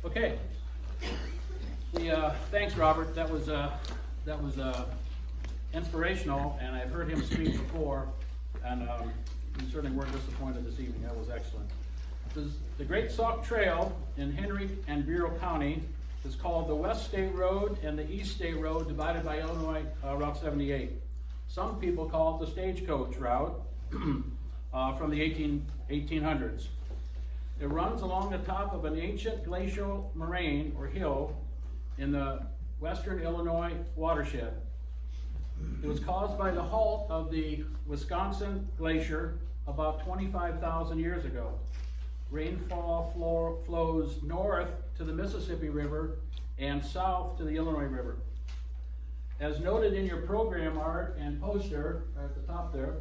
Okay. Thanks, Robert. That was inspirational, and I've heard him speak before, and we certainly weren't disappointed this evening. That was excellent. The Great Sauk Trail in Henry and Bureau County is called the West State Road and the East State Road, divided by Illinois Route 78. Some people call it the Stagecoach Route from the 1800s. It runs along the top of an ancient glacial moraine or hill in the western Illinois watershed. It was caused by the halt of the Wisconsin Glacier about 25,000 years ago. Rainfall flows north to the Mississippi River and south to the Illinois River. As noted in your program art and poster at the top there,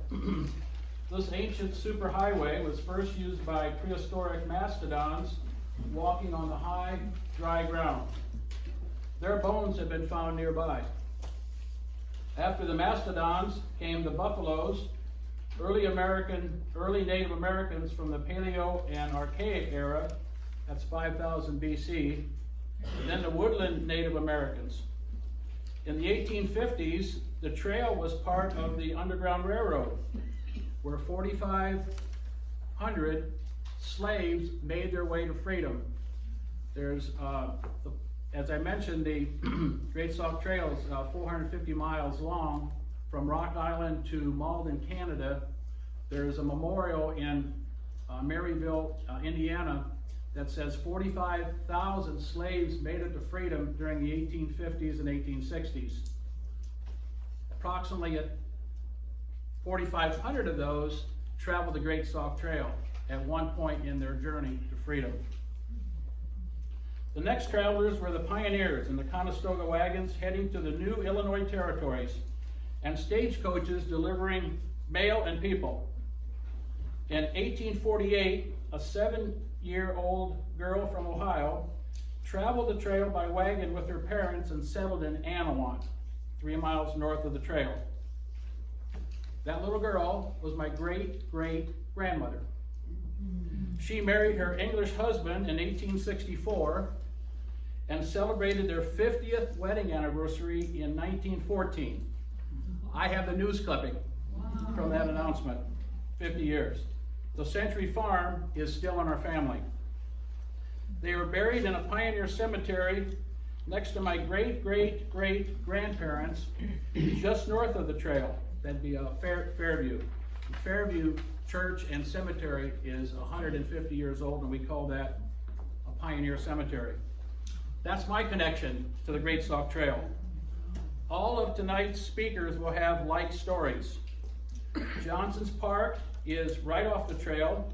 this ancient superhighway was first used by prehistoric mastodons walking on the high, dry ground. Their bones have been found nearby. After the mastodons came the buffaloes, early Native Americans from the Paleo and Archaic era, that's 5000 BC, and then the woodland Native Americans. In the 1850s, the trail was part of the Underground Railroad, where 4,500 slaves made their way to freedom. There's, as I mentioned, the Great Sauk Trail is 450 miles long from Rock Island to Malden, Canada. There's a memorial in Maryville, Indiana, that says 45,000 slaves made it to freedom during the 1850s and 1860s. Approximately 4,500 of those traveled the Great Sauk Trail at one point in their journey to freedom. The next travelers were the pioneers in the Conestoga wagons heading to the new Illinois territories, and stagecoaches delivering mail and people. In 1848, a 7-year-old girl from Ohio traveled the trail by wagon with her parents and settled in Anawant, 3 miles north of the trail. That little girl was my great-great-grandmother. She married her English husband in 1864 and celebrated their 50th wedding anniversary in 1914. I have the news clipping from that announcement, 50 years. The Century Farm is still in our family. They were buried in a pioneer cemetery next to my great-great-great-grandparents, just north of the trail. That'd be Fairview. Fairview Church and Cemetery is 150 years old, and we call that a pioneer cemetery. That's my connection to the Great Sauk Trail. All of tonight's speakers will have like stories. Johnson's Park is right off the trail,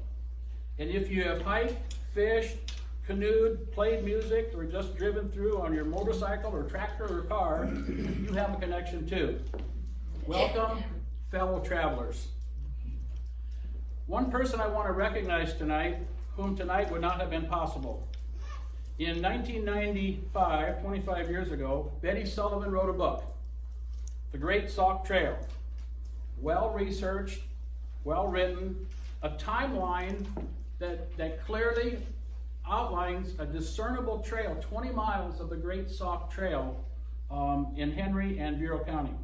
and if you have hiked, fished, canoed, played music, or just driven through on your motorcycle or tractor or car, you have a connection too. Welcome, fellow travelers. One person I want to recognize tonight, whom tonight would not have been possible. In 1995, 25 years ago, Betty Sullivan wrote a book, The Great Sauk Trail. Well-researched, well-written, a timeline that clearly outlines a discernible trail, 20 miles of the Great Sauk Trail in Henry and Bureau County.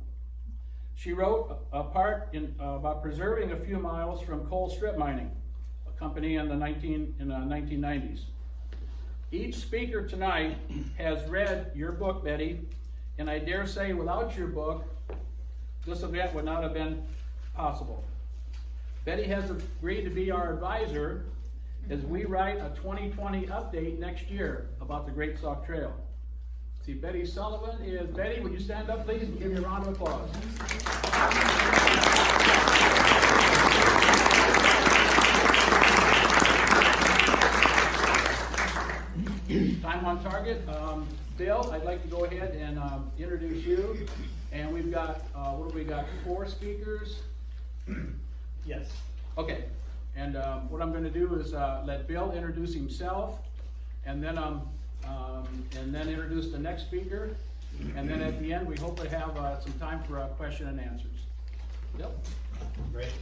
She wrote a part about preserving a few miles from coal strip mining, a company in the 1990s. Each speaker tonight has read your book, Betty, and I dare say without your book, this event would not have been possible. Betty has agreed to be our advisor as we write a 2020 update next year about the Great Sauk Trail. See, Betty Sullivan is Betty. Would you stand up, please, and give me a round of applause? Time on target. Bill, I'd like to go ahead and introduce you. And we've got, what have we got, 4 speakers? Yes. Okay. And what I'm going to do is let Bill introduce himself, and then introduce the next speaker, and then at the end we hope to have some time for question and answers. Bill? Great.